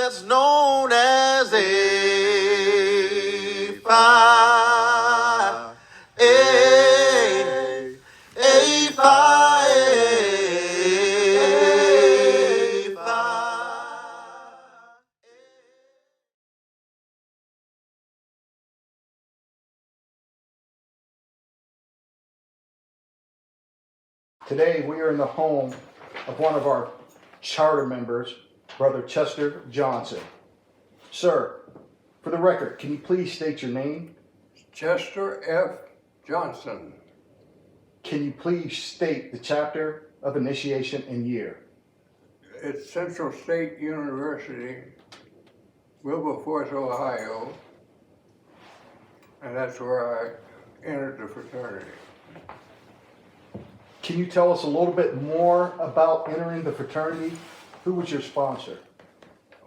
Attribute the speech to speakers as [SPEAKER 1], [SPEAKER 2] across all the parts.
[SPEAKER 1] that's known as A5.
[SPEAKER 2] Today we are in the home of one of our charter members, Brother Chester Johnson. Sir, for the record, can you please state your name?
[SPEAKER 3] Chester F. Johnson.
[SPEAKER 2] Can you please state the chapter of initiation and year?
[SPEAKER 3] It's Central State University, Wilberforce, Ohio, and that's where I entered the fraternity.
[SPEAKER 2] Can you tell us a little bit more about entering the fraternity? Who was your sponsor?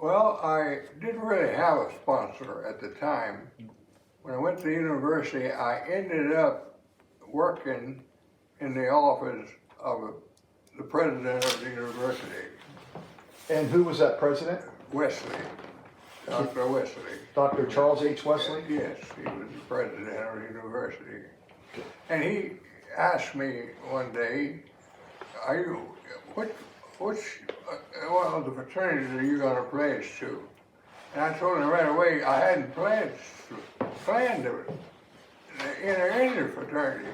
[SPEAKER 3] Well, I didn't really have a sponsor at the time. When I went to the university, I ended up working in the office of the president of the university.
[SPEAKER 2] And who was that president?
[SPEAKER 3] Wesley, Dr. Wesley.
[SPEAKER 2] Dr. Charles H. Wesley?
[SPEAKER 3] Yes, he was the president of the university. And he asked me one day, which one of the fraternities are you going to pledge to? And I told him right away I hadn't planned to enter any fraternity.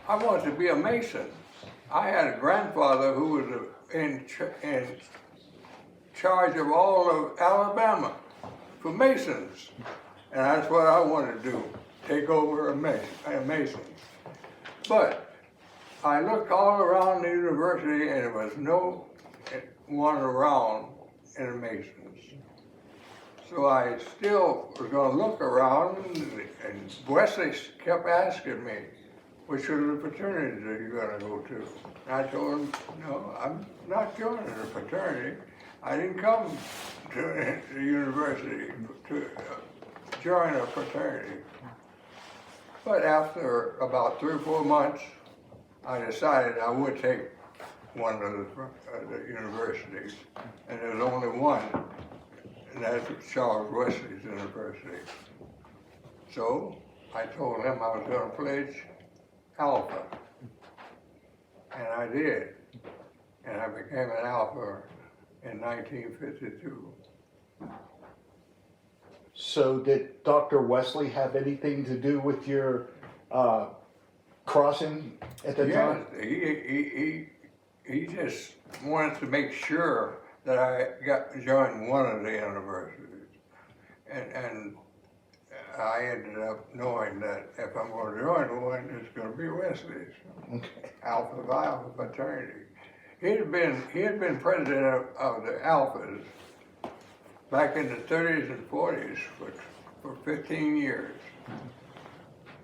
[SPEAKER 3] I wanted to be a Mason. I had a grandfather who was in charge of all of Alabama for Masons. And that's what I wanted to do, take over a Mason. But I looked all around the university and there was no one around in the Masons. So I still was going to look around, and Wesley kept asking me, which of the fraternities are you going to go to? And I told him, no, I'm not joining a fraternity. I didn't come to the university to join a fraternity. But after about 3 or 4 months, I decided I would take one of the universities. And there's only one, and that's Charles Wesley's University. So I told him I was going to pledge Alpha. And I did. And I became an Alpha in 1952.
[SPEAKER 2] So did Dr. Wesley have anything to do with your crossing at the time?
[SPEAKER 3] He just wanted to make sure that I joined one of the universities. And I ended up knowing that if I'm going to join one, it's going to be Wesley's.
[SPEAKER 2] Okay.
[SPEAKER 3] Alpha fraternity. He had been president of the Alphas back in the 30s and 40s for 15 years.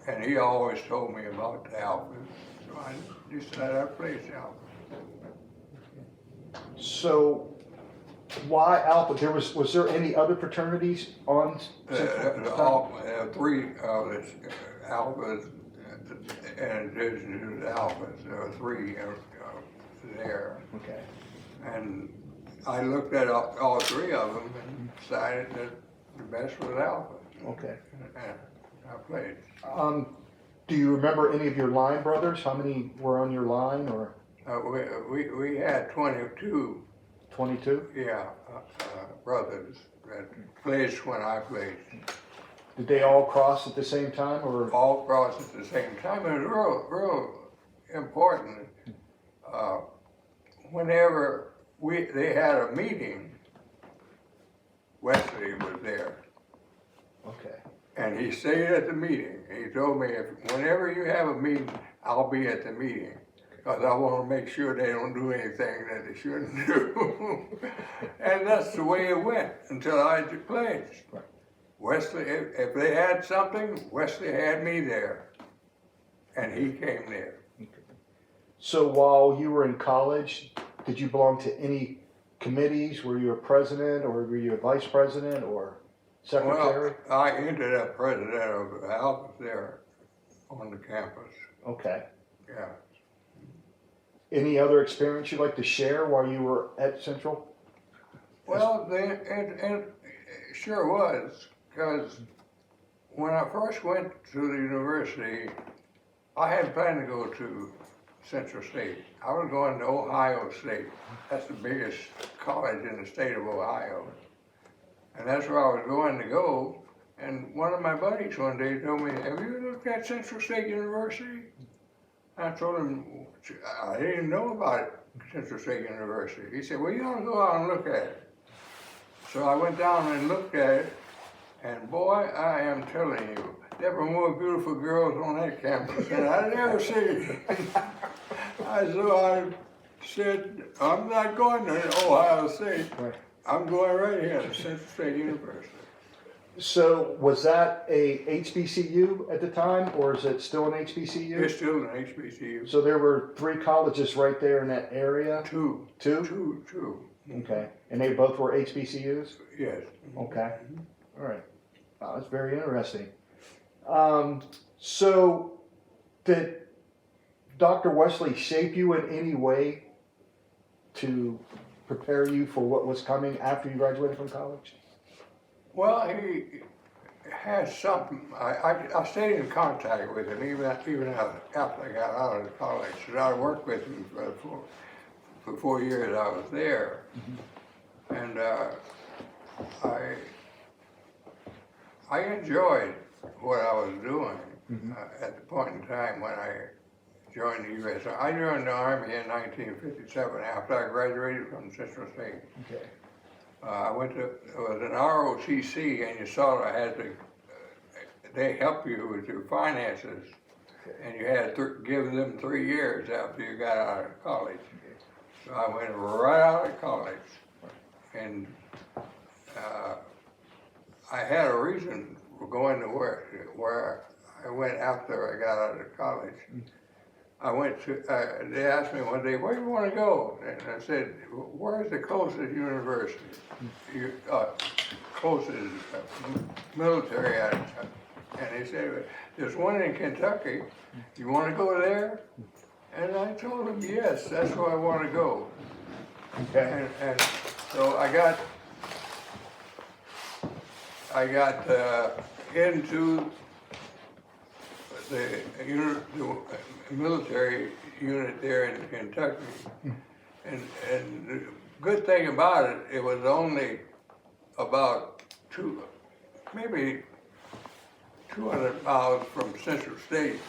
[SPEAKER 3] And he always told me about the Alphas. So I decided I'd pledge Alpha.
[SPEAKER 2] So why Alpha? Was there any other fraternities on Central?
[SPEAKER 3] Three of the Alphas, in addition to the Alphas, there were three there.
[SPEAKER 2] Okay.
[SPEAKER 3] And I looked at all three of them and decided that the best was Alpha.
[SPEAKER 2] Okay.
[SPEAKER 3] And I played.
[SPEAKER 2] Do you remember any of your line brothers? How many were on your line, or?
[SPEAKER 3] We had 22.
[SPEAKER 2] 22?
[SPEAKER 3] Yeah, brothers that pledged when I played.
[SPEAKER 2] Did they all cross at the same time, or?
[SPEAKER 3] All crossed at the same time. It was real important. Whenever they had a meeting, Wesley was there.
[SPEAKER 2] Okay.
[SPEAKER 3] And he stayed at the meeting. He told me, whenever you have a meeting, I'll be at the meeting. Because I want to make sure they don't do anything that they shouldn't do. And that's the way it went until I pledged.
[SPEAKER 2] Right.
[SPEAKER 3] Wesley, if they had something, Wesley had me there. And he came there.
[SPEAKER 2] Okay. So while you were in college, did you belong to any committees? Were you a president, or were you a vice president, or secretary?
[SPEAKER 3] Well, I ended up president of the Alpha there on the campus.
[SPEAKER 2] Okay.
[SPEAKER 3] Yeah.
[SPEAKER 2] Any other experience you'd like to share while you were at Central?
[SPEAKER 3] Well, it sure was, because when I first went to the university, I had planned to go to Central State. I was going to Ohio State. That's the biggest college in the state of Ohio. And that's where I was going to go. And one of my buddies one day told me, have you looked at Central State University? I told him, I didn't know about Central State University. He said, well, you ought to go out and look at it. So I went down and looked at it, and boy, I am telling you, there were more beautiful girls on that campus than I'd ever seen. So I said, I'm not going to Ohio State.
[SPEAKER 2] Right.
[SPEAKER 3] I'm going right here to Central State University.
[SPEAKER 2] So was that a HBCU at the time, or is it still an HBCU?
[SPEAKER 3] It's still an HBCU.
[SPEAKER 2] So there were 3 colleges right there in that area?
[SPEAKER 3] Two.
[SPEAKER 2] Two?
[SPEAKER 3] Two.
[SPEAKER 2] Okay. And they both were HBCUs?
[SPEAKER 3] Yes.
[SPEAKER 2] Okay. All right. Wow, that's very interesting. So did Dr. Wesley shape you in any way to prepare you for what was coming after you graduated from college?
[SPEAKER 3] Well, he had something. I stayed in contact with him even after I got out of college. So I worked with him for 4 years I was there, and I enjoyed what I was doing at the point in time when I joined the U.S. I joined the Army in 1957 after I graduated from Central State.
[SPEAKER 2] Okay.
[SPEAKER 3] I went to, it was an ROTC, and you sort of had to, they help you with your finances, and you had to give them 3 years after you got out of college. So I went right out of college, and I had a reason for going to work, where I went after I got out of college. I went to, they asked me one day, where do you want to go? And I said, where's the closest university? Closest military. And they said, there's one in Kentucky. You want to go there? And I told them, yes, that's where I want to go.
[SPEAKER 2] Okay.
[SPEAKER 3] And so I got into the military unit there in Kentucky, and the good thing about it, it was only about maybe 200 miles from Central State.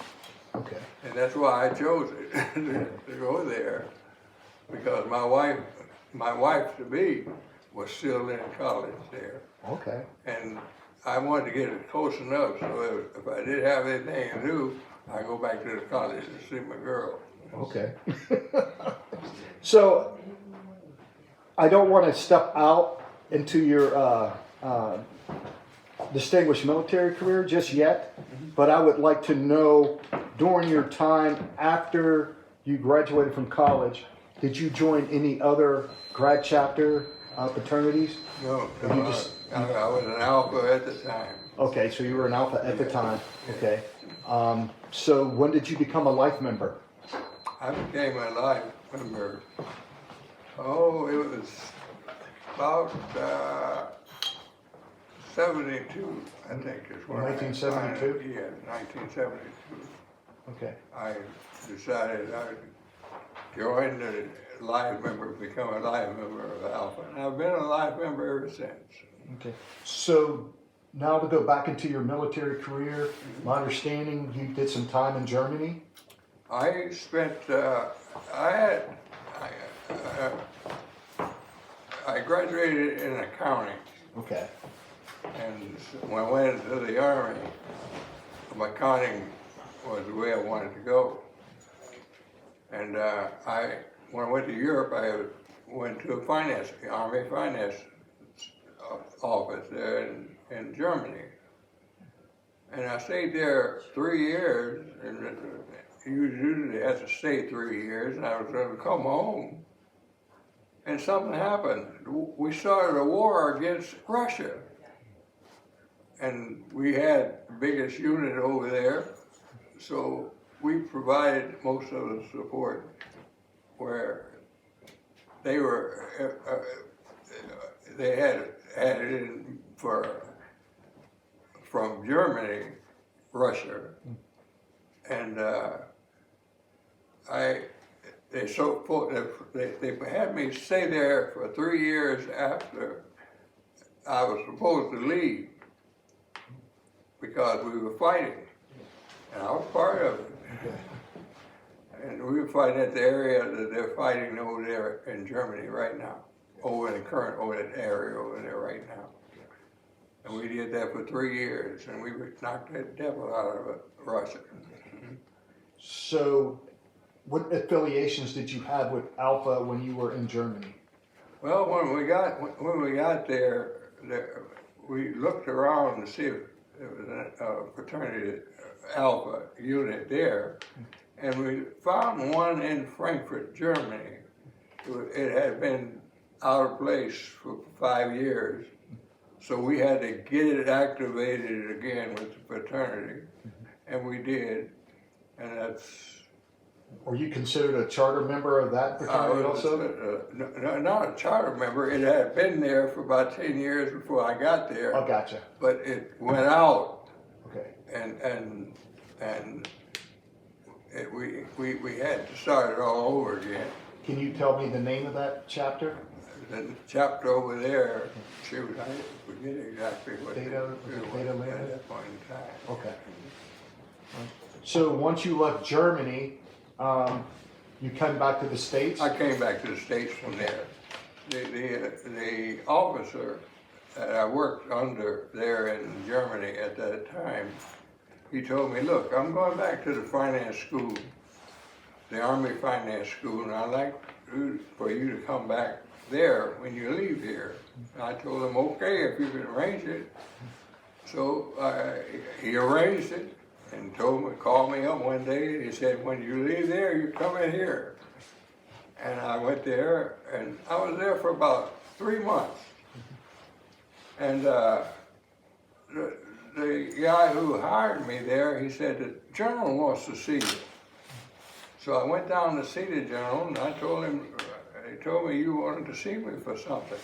[SPEAKER 2] Okay.
[SPEAKER 3] And that's why I chose it to go there, because my wife to be was still in college there.
[SPEAKER 2] Okay.
[SPEAKER 3] And I wanted to get it close enough so if I did have anything to do, I go back to the college to see my girl.
[SPEAKER 2] Okay. So I don't want to step out into your distinguished military career just yet, but I would like to know, during your time after you graduated from college, did you join any other grad chapter fraternities?
[SPEAKER 3] No,
[SPEAKER 2] Or you just-
[SPEAKER 3] I was an alpha at the time.
[SPEAKER 2] Okay, so you were an alpha at the time. Okay. So when did you become a life member?
[SPEAKER 3] I became a life member. Oh, it was about 72, I think is when
[SPEAKER 2] 1972?
[SPEAKER 3] Yeah, 1972.
[SPEAKER 2] Okay.
[SPEAKER 3] I decided I would join the life member, become a life member of Alpha, and I've been a life member ever since.
[SPEAKER 2] Okay. So now to go back into your military career, my understanding you did some time in Germany.
[SPEAKER 3] I spent, I graduated in accounting,
[SPEAKER 2] Okay.
[SPEAKER 3] and when I went into the Army, accounting was the way I wanted to go. And when I went to Europe, I went to a Army finance office there in Germany. And I stayed there 3 years, and you usually have to stay 3 years, and I was going to come home. And something happened. We started a war against Russia. And we had the biggest unit over there, so we provided most of the support where they were, they had it in from Germany, Russia, and they had me stay there for 3 years after I was supposed to leave because we were fighting, and I was part of it. And we were fighting at the area that they're fighting over there in Germany right now, over that area over there right now. And we did that for 3 years, and we knocked that devil out of Russia.
[SPEAKER 2] So, what affiliations did you have with Alpha when you were in Germany?
[SPEAKER 3] Well, when we got there, we looked around to see if there was a fraternity Alpha unit there, and we found one in Frankfurt, Germany. It had been out of place for 5 years, so we had to get it activated again with the fraternity, and we did, and that's.
[SPEAKER 2] Were you considered a charter member of that fraternity also?
[SPEAKER 3] Not a charter member. It had been there for about 10 years before I got there.
[SPEAKER 2] Oh, gotcha.
[SPEAKER 3] But it went out.
[SPEAKER 2] Okay.
[SPEAKER 3] And we had to start it all over again.
[SPEAKER 2] Can you tell me the name of that chapter?
[SPEAKER 3] The chapter over there, shoot, I forget exactly what
[SPEAKER 2] Data land?
[SPEAKER 3] at that point in time.
[SPEAKER 2] Okay. So once you left Germany, you came back to the States?
[SPEAKER 3] I came back to the States from there. The officer that I worked under there in Germany at that time, he told me, look, I'm going back to the finance school, the Army Finance School, and I'd like for you to come back there when you leave here. And I told him, okay, if you can arrange it. So he arranged it and called me up one day, and he said, when you leave there, you come in here. And I went there, and I was there for about 3 months. And the guy who hired me there, he said, the general wants to see you. So I went down to see the general, and I told him, he told me you wanted to see me for something.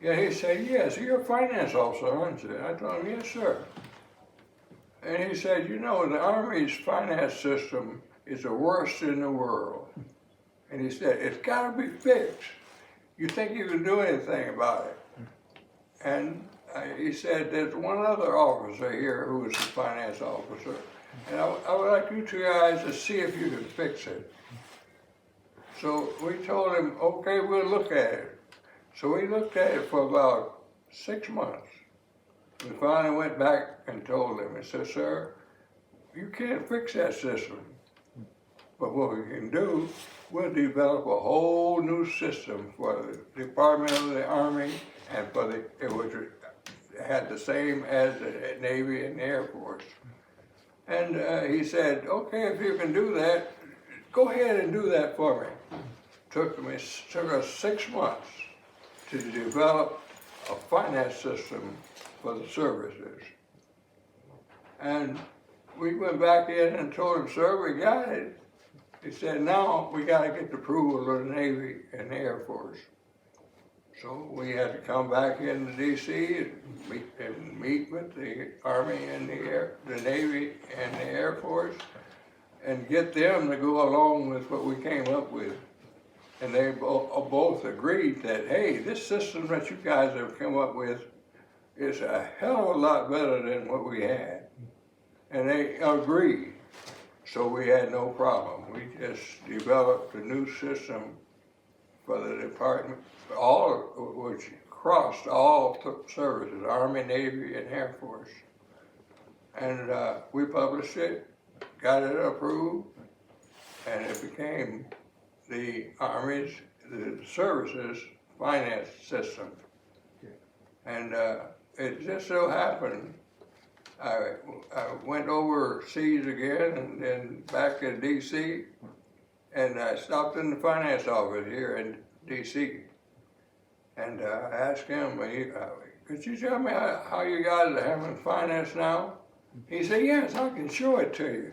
[SPEAKER 3] Yeah, he said, yes, you're a finance officer, aren't you? I told him, yes, sir. And he said, you know, the Army's finance system is the worst in the world. And he said, it's got to be fixed. You think you can do anything about it? And he said, there's one other officer here who is a finance officer, and I would like you two guys to see if you can fix it. So we told him, okay, we'll look at it. So we looked at it for about 6 months. We finally went back and told him, I said, sir, you can't fix that system. But what we can do, we'll develop a whole new system for the Department of the Army and for it had the same as the Navy and the Air Force. And he said, okay, if you can do that, go ahead and do that for me. Took us 6 months to develop a finance system for the services. And we went back in and told him, sir, we got it. He said, now we got to get the approval of the Navy and the Air Force. So we had to come back into D.C. and meet with the Army and the Navy and the Air Force and get them to go along with what we came up with. And they both agreed that, hey, this system that you guys have come up with is a hell of a lot better than what we had. And they agreed. So we had no problem. We just developed a new system for the department, which crossed all services, Army, Navy, and Air Force. And we published it, got it approved, and it became the Army's, the services finance system. And it just so happened, I went overseas again and then back to D.C. and I stopped in the finance office here in D.C. and I asked him, could you tell me how you guys are having finance now? He said, yes, I can show it to you.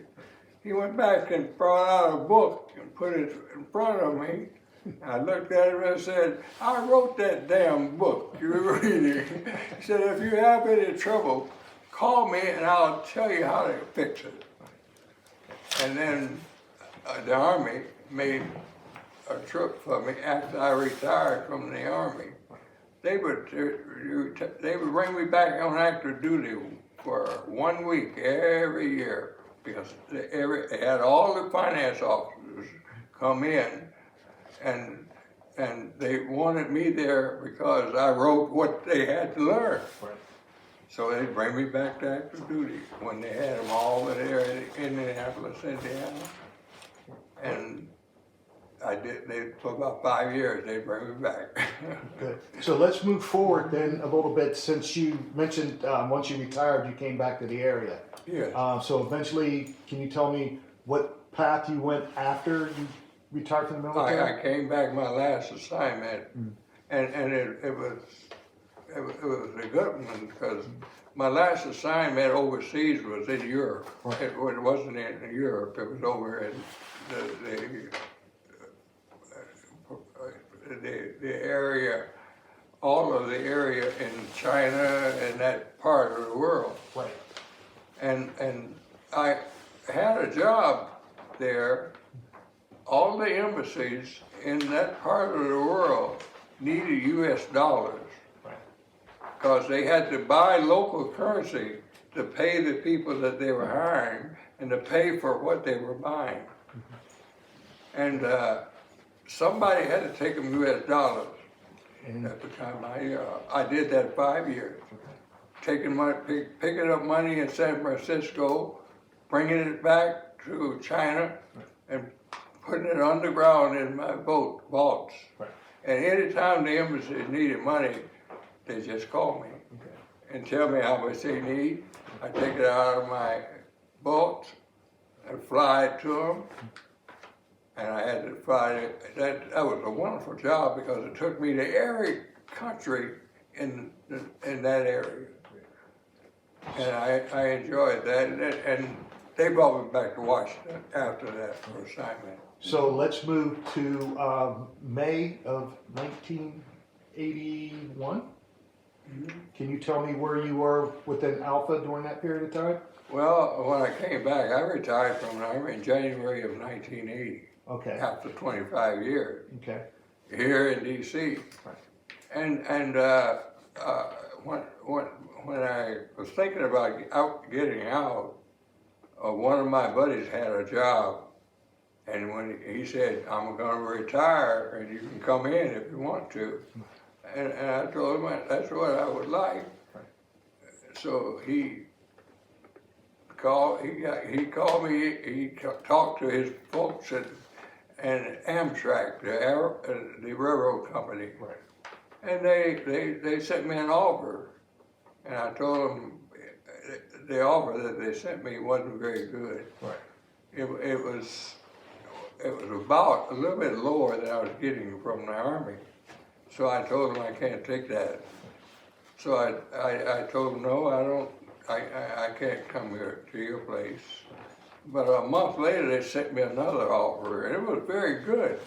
[SPEAKER 3] He went back and brought out a book and put it in front of me I looked at him and said, I wrote that damn book you're reading. He said, if you have any trouble, call me and I'll tell you how to fix it. And then the Army made a trip for me after I retired from the Army. They would bring me back on active duty for 1 week every year because they had all the finance officers come in and they wanted me there because I wrote what they had to learn.
[SPEAKER 2] Right.
[SPEAKER 3] So they'd bring me back to active duty when they had them all there in Indianapolis, Indiana. And I did, for about 5 years, they'd bring me back.
[SPEAKER 2] Good. So let's move forward then a little bit, since you mentioned once you retired, you came back to the area.
[SPEAKER 3] Yes.
[SPEAKER 2] So eventually, can you tell me what path you went after you retired from the military?
[SPEAKER 3] I came back my last assignment, and it was a good one because my last assignment overseas was in Europe.
[SPEAKER 2] Right.
[SPEAKER 3] It wasn't in Europe. It was over in the area, all of the area in China and that part of the world.
[SPEAKER 2] Right.
[SPEAKER 3] And I had a job there. All the embassies in that part of the world needed U.S. dollars because they had to buy local currency to pay the people that they were hiring and to pay for what they were buying. And somebody had to take them U.S. dollars. And at the time I did that 5 years. Taking money, picking up money in San Francisco, bringing it back to China, and putting it underground in my vaults. Right. And anytime the embassy needed money, they just call me and tell me how much they need. I take it out of my vaults and fly it to them. And I had to fly it. That was a wonderful job because it took me to every country in that area. And I enjoyed that. And they brought me back to Washington after that assignment.
[SPEAKER 2] So let's move to May of 1981. Can you tell me where you were within Alpha during that period of time?
[SPEAKER 3] Well, when I came back, I retired from the Army in January of 1980.
[SPEAKER 2] Okay.
[SPEAKER 3] After 25 years.
[SPEAKER 2] Okay.
[SPEAKER 3] Here in D.C.
[SPEAKER 2] Right.
[SPEAKER 3] And when I was thinking about getting out, one of my buddies had a job. And when he said, I'm going to retire and you can come in if you want to. And I told him that's what I would like. Right. So he called me, he talked to his folks and Amtrak, the railroad company. Right. And they sent me an offer. And I told them the offer that they sent me wasn't very good. Right. It was about a little bit lower than I was getting from the Army. So I told them I can't take that. So I told them, no, I can't come here to your place. But a month later, they sent me another offer, and it was very good.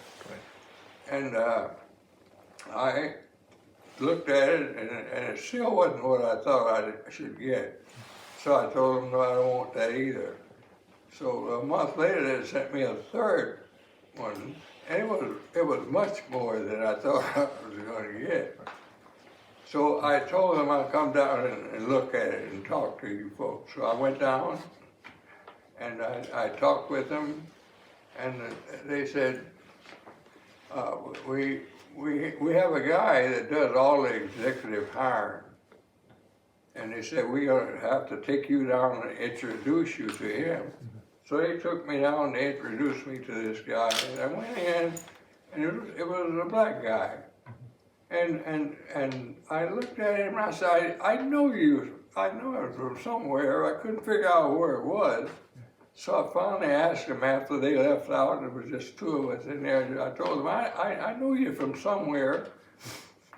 [SPEAKER 3] And I looked at it, and it still wasn't what I thought I should get. So I told them, no, I don't want that either. So a month later, they sent me a third one, and it was much more than I thought I was going to get. So I told them I'd come down and look at it and talk to you folks. So I went down, and I talked with them, and they said, we have a guy that does all the executive hiring. And they said, we're going to have to take you down and introduce you to him. So they took me down and introduced me to this guy. And I went in, and it was a black guy. And I looked at him and I said, I know it from somewhere. I couldn't figure out where it was. So I finally asked him after they left out, there was just two of us in there. I told him, I know you from somewhere.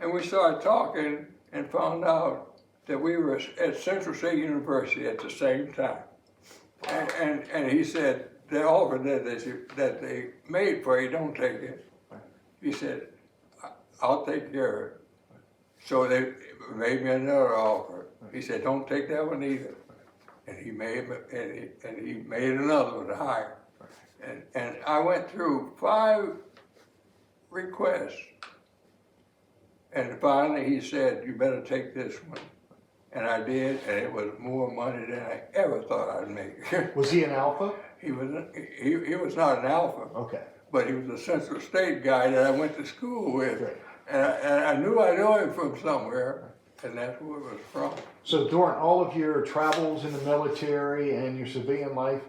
[SPEAKER 3] And we started talking and found out that we were at Central State University at the same time. And he said, the offer that they made for you, don't take it. He said, I'll take care of it. So they made me another offer. He said, don't take that one either. And he made another one higher. And I went through 5 requests. And finally he said, you better take this one. And I did, and it was more money than I ever thought I'd make.
[SPEAKER 2] Was he an alpha?
[SPEAKER 3] He was not an alpha.
[SPEAKER 2] Okay.
[SPEAKER 3] But he was a Central State guy that I went to school with.
[SPEAKER 2] Great.
[SPEAKER 3] And I knew I knew him from somewhere, and that's where it was from.
[SPEAKER 2] So during all of your travels in the military and your civilian life,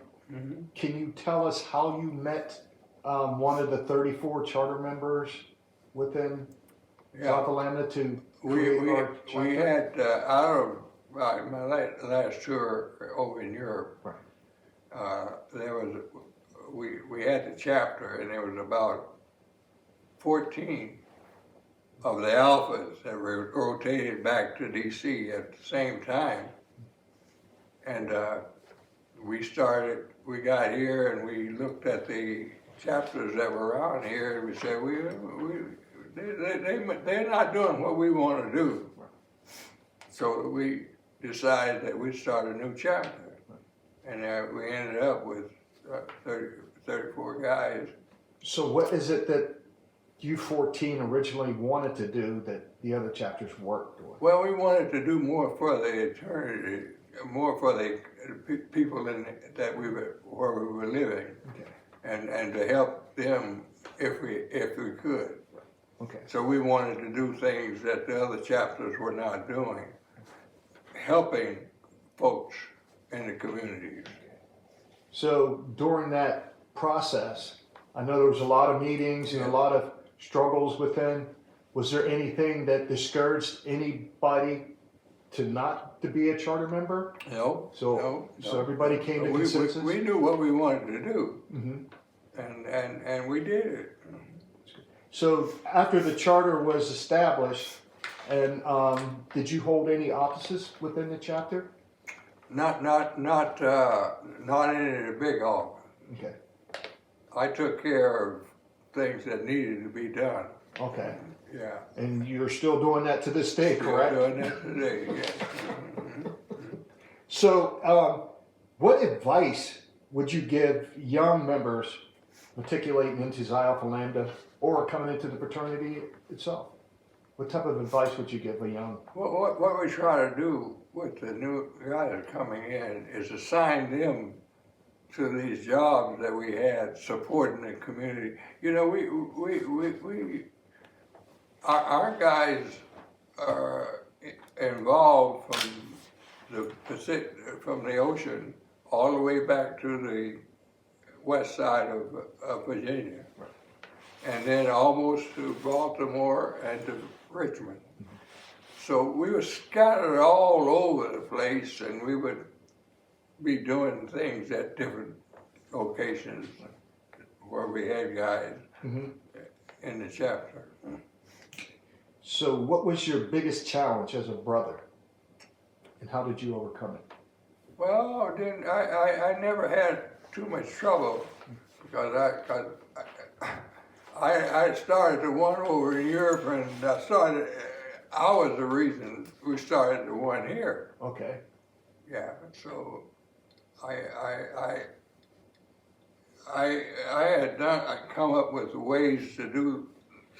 [SPEAKER 2] can you tell us how you met one of the 34 charter members within South Atlanta to create our chapter?
[SPEAKER 3] We had, out of my last tour over in Europe, we had the chapter, and there was about 14 of the alphas that were rotated back to DC at the same time. And we got here and we looked at the chapters that were around here, and we said, they're not doing what we want to do. So we decided that we'd start a new chapter. And we ended up with 34 guys.
[SPEAKER 2] So what is it that you 14 originally wanted to do that the other chapters worked with?
[SPEAKER 3] Well, we wanted to do more for the eternity, more for the people where we were living, and to help them if we could.
[SPEAKER 2] Okay.
[SPEAKER 3] So we wanted to do things that the other chapters were not doing, helping folks in the communities.
[SPEAKER 2] So during that process, I know there was a lot of meetings and a lot of struggles within. Was there anything that discouraged anybody to be a charter member?
[SPEAKER 3] No.
[SPEAKER 2] So everybody came to consensus?
[SPEAKER 3] We knew what we wanted to do, and we did it.
[SPEAKER 2] So after the charter was established, and did you hold any offices within the chapter?
[SPEAKER 3] Not in the big office.
[SPEAKER 2] Okay.
[SPEAKER 3] I took care of things that needed to be done.
[SPEAKER 2] Okay.
[SPEAKER 3] Yeah.
[SPEAKER 2] And you're still doing that to this day, correct?
[SPEAKER 3] Still doing that today, yes.
[SPEAKER 2] So, what advice would you give young members matriculating into Xi Alpha Lambda or coming into the fraternity itself? What type of advice would you give a young?
[SPEAKER 3] What we try to do with the new guys coming in is assign them to these jobs that we had supporting the community. You know, our guys are involved from the ocean all the way back to the west side of Virginia, and then almost to Baltimore and to Richmond. So we were scattered all over the place, and we would be doing things at different locations where we had guys in the chapter.
[SPEAKER 2] So what was your biggest challenge as a brother, and how did you overcome it?
[SPEAKER 3] Well, I never had too much trouble because I started the one over in Europe, and I was the reason we started the one here.
[SPEAKER 2] Okay.
[SPEAKER 3] Yeah, so I had come up with ways to do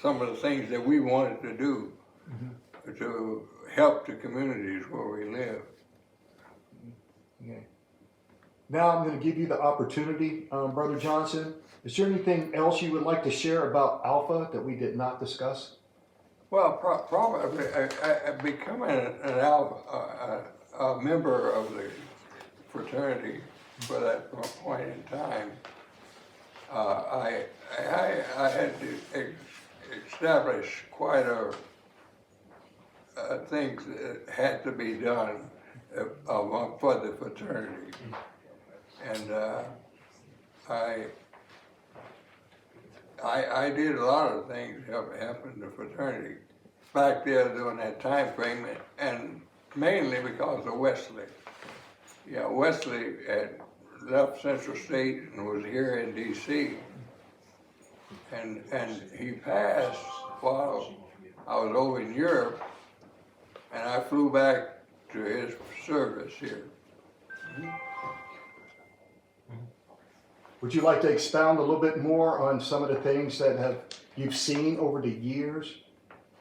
[SPEAKER 3] some of the things that we wanted to do to help the communities where we live.
[SPEAKER 2] Okay. Now I'm going to give you the opportunity, Brother Johnson. Is there anything else you would like to share about Alpha that we did not discuss?
[SPEAKER 3] Well, probably becoming an Alpha, a member of the fraternity for that point in time, I had to establish quite a things that had to be done for the fraternity, and I did a lot of things helping the fraternity back there during that time frame, and mainly because of Wesley. Yeah, Wesley had left Central State and was here in DC, and he passed while I was over in Europe, and I flew back to his service here.
[SPEAKER 2] Would you like to expound a little bit more on some of the things that you've seen over the years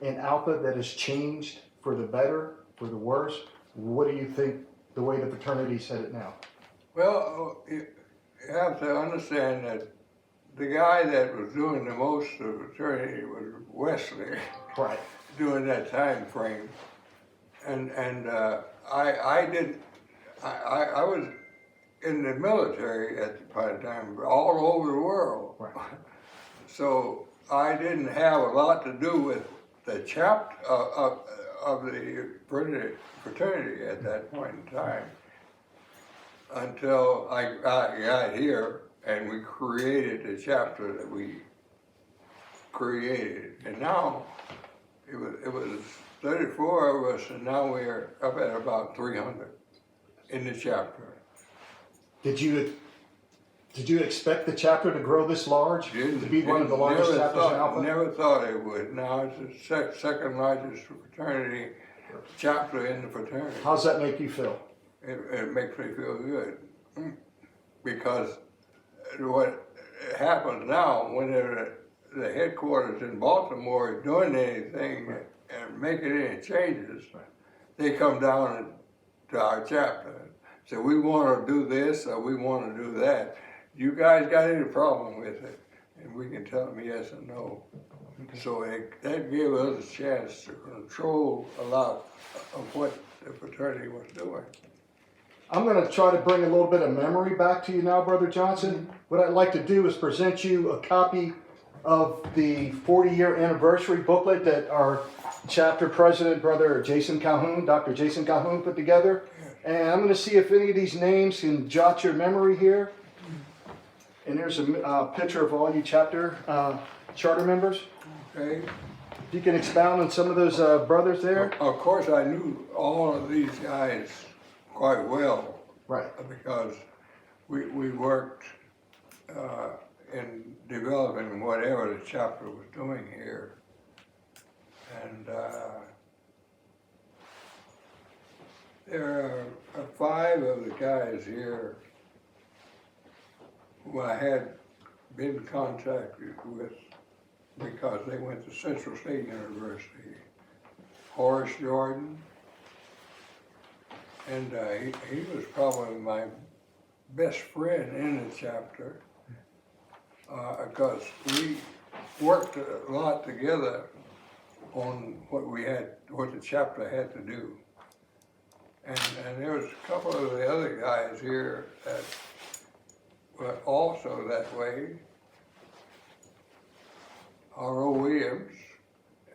[SPEAKER 2] in Alpha that has changed for the better, for the worse? What do you think the way the fraternity's headed now?
[SPEAKER 3] Well, you have to understand that the guy that was doing the most of the fraternity was Wesley.
[SPEAKER 2] Right.
[SPEAKER 3] During that time frame, and I was in the military at the time, all over the world.
[SPEAKER 2] Right.
[SPEAKER 3] So I didn't have a lot to do with the chapter of the fraternity at that point in time until I got here and we created the chapter that we created. And now it was 34 of us, and now we're up at about 300 in the chapter.
[SPEAKER 2] Did you expect the chapter to grow this large? To be one of the largest chapters in Alpha?
[SPEAKER 3] Never thought it would. Now it's the second largest fraternity chapter in the fraternity.
[SPEAKER 2] How's that make you feel?
[SPEAKER 3] It makes me feel good, because what happens now when the headquarters in Baltimore is doing anything and making any changes, they come down to our chapter. Say, we want to do this or we want to do that. You guys got any problem with it? And we can tell them yes or no. So that gave us a chance to control a lot of what the fraternity was doing.
[SPEAKER 2] I'm going to try to bring a little bit of memory back to you now, Brother Johnson. What I'd like to do is present you a copy of the 40-year anniversary booklet that our chapter president, Brother Jason Calhoun, Dr. Jason Calhoun, put together. And I'm going to see if any of these names can jot your memory here. And there's a picture of all you chapter charter members.
[SPEAKER 3] Okay.
[SPEAKER 2] If you can expound on some of those brothers there.
[SPEAKER 3] Of course, I knew all of these guys quite well.
[SPEAKER 2] Right.
[SPEAKER 3] Because we worked in developing whatever the chapter was doing here. And there are 5 of the guys here who I had been in contact with because they went to Central State University. Horace Jordan, and he was probably my best friend in the chapter because we worked a lot together on what the chapter had to do. And there was a couple of the other guys here that were also that way. R.O. Williams,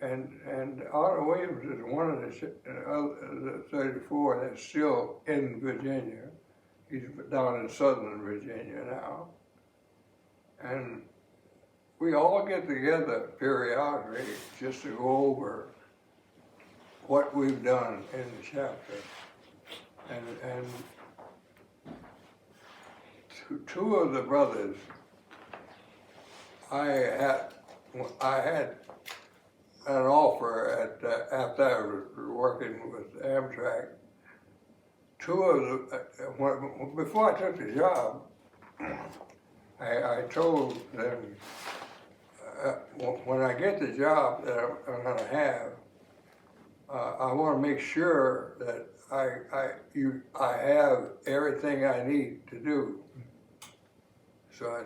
[SPEAKER 3] and R.O. Williams is one of the 34 that's still in Virginia. He's down in southern Virginia now. And we all get together periodically just to go over what we've done in the chapter. And two of the brothers, I had an offer after I was working with Amtrak. Before I took the job, I told them, when I get the job that I'm going to have, I want to make sure that I have everything I need to do. So I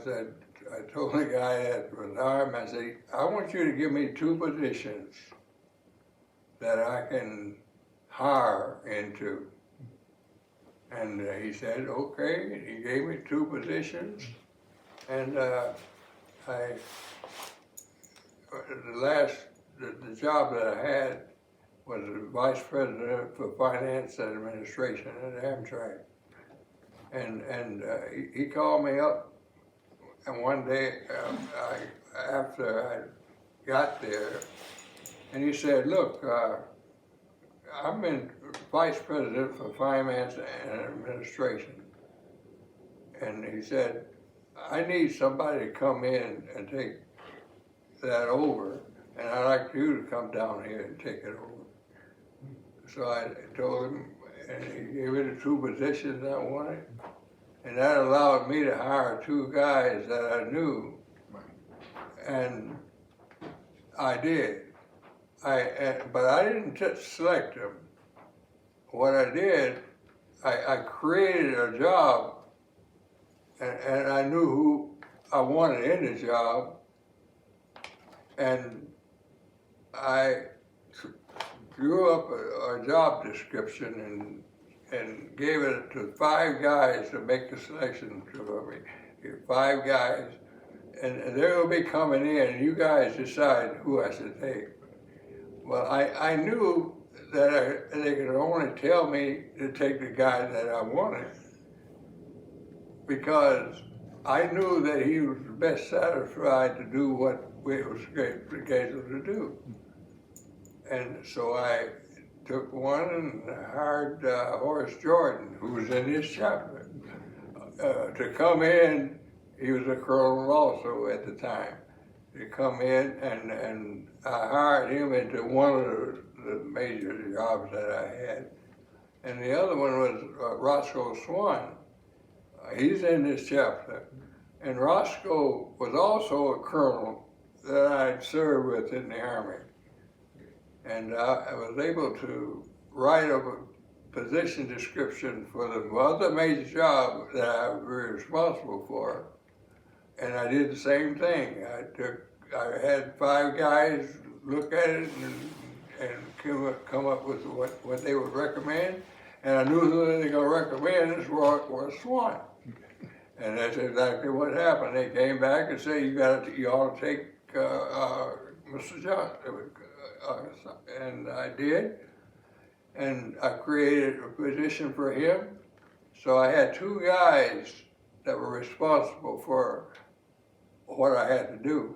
[SPEAKER 3] told the guy at the time, I said, I want you to give me 2 positions that I can hire into. And he said, okay. He gave me 2 positions. And the job that I had was the Vice President for Finance and Administration at Amtrak. And he called me up, and one day after I got there, and he said, look, I've been Vice President for Finance and Administration. And he said, I need somebody to come in and take that over, and I'd like you to come down here and take it over. So I told him, and he gave me the 2 positions I wanted, and that allowed me to hire 2 guys that I knew, and I did. But I didn't just select them. What I did, I created a job, and I knew who I wanted in the job, and I drew up a job description and gave it to 5 guys to make the selection for me. 5 guys, and they'll be coming in, and you guys decide who I should take. Well, I knew that they could only tell me to take the guy that I wanted, because I knew that he was best satisfied to do what we were scheduled to do. And so I took one and hired Horace Jordan, who was in this chapter, to come in. He was a colonel also at the time. To come in, and I hired him into one of the major jobs that I had. And the other one was Roscoe Swan. He's in this chapter. And Roscoe was also a colonel that I'd served with in the Army. And I was able to write a position description for the other major job that I was responsible for. And I did the same thing. I had 5 guys look at it and come up with what they would recommend. And I knew who they were going to recommend was Swan. And that's exactly what happened. They came back and said, you ought to take Mr. Johnson. And I did. And I created a position for him. So I had 2 guys that were responsible for what I had to do.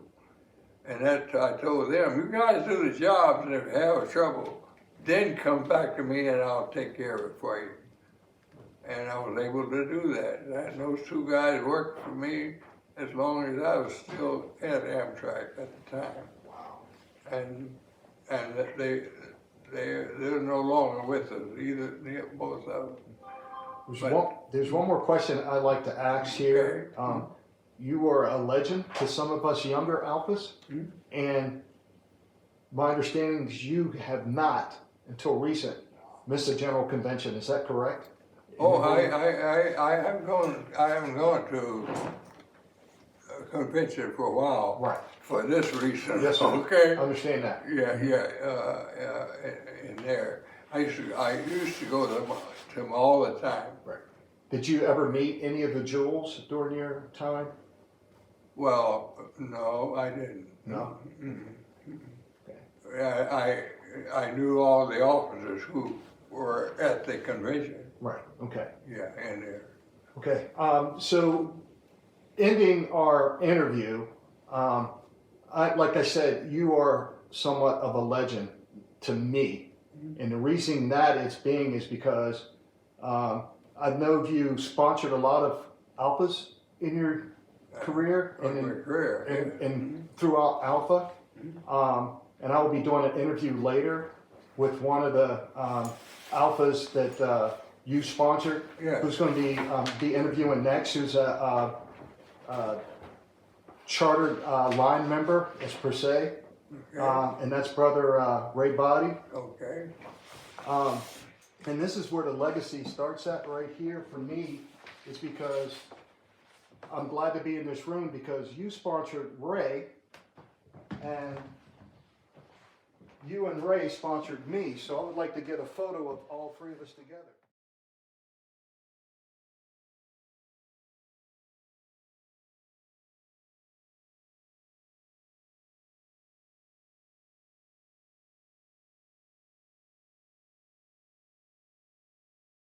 [SPEAKER 3] And I told them, you guys do the jobs, and if you have trouble, then come back to me and I'll take care of it for you. And I was able to do that. And those 2 guys worked for me as long as I was still at Amtrak at the time.
[SPEAKER 2] Wow.
[SPEAKER 3] And they're no longer with us, both of them.
[SPEAKER 2] There's one more question I'd like to ask here.
[SPEAKER 3] Okay.
[SPEAKER 2] You are a legend to some of us younger Alphas, and my understanding is you have not, until recent, missed a general convention. Is that correct?
[SPEAKER 3] Oh, I haven't gone to a convention for a while.
[SPEAKER 2] Right.
[SPEAKER 3] For this reason.
[SPEAKER 2] Yes, sir.
[SPEAKER 3] Okay.
[SPEAKER 2] I understand that.
[SPEAKER 3] Yeah. In there, I used to go to them all the time.
[SPEAKER 2] Right. Did you ever meet any of the jewels during your time?
[SPEAKER 3] Well, no, I didn't.
[SPEAKER 2] No.
[SPEAKER 3] Okay. I knew all the officers who were at the convention.
[SPEAKER 2] Right. Okay.
[SPEAKER 3] Yeah, in there.
[SPEAKER 2] Okay. So, ending our interview, like I said, you are somewhat of a legend to me, and the reason that is because I know you sponsored a lot of Alphas in your career and throughout Alpha. And I will be doing an interview later with one of the Alphas that you sponsored, who's going to be interviewing next, who's a chartered line member, as per se, and that's Brother Ray Body.
[SPEAKER 3] Okay.
[SPEAKER 2] And this is where the legacy starts at right here for me, is because I'm glad to be in this room because you sponsored Ray, and you and Ray sponsored me, so I would like to get a photo of all 3 of us together.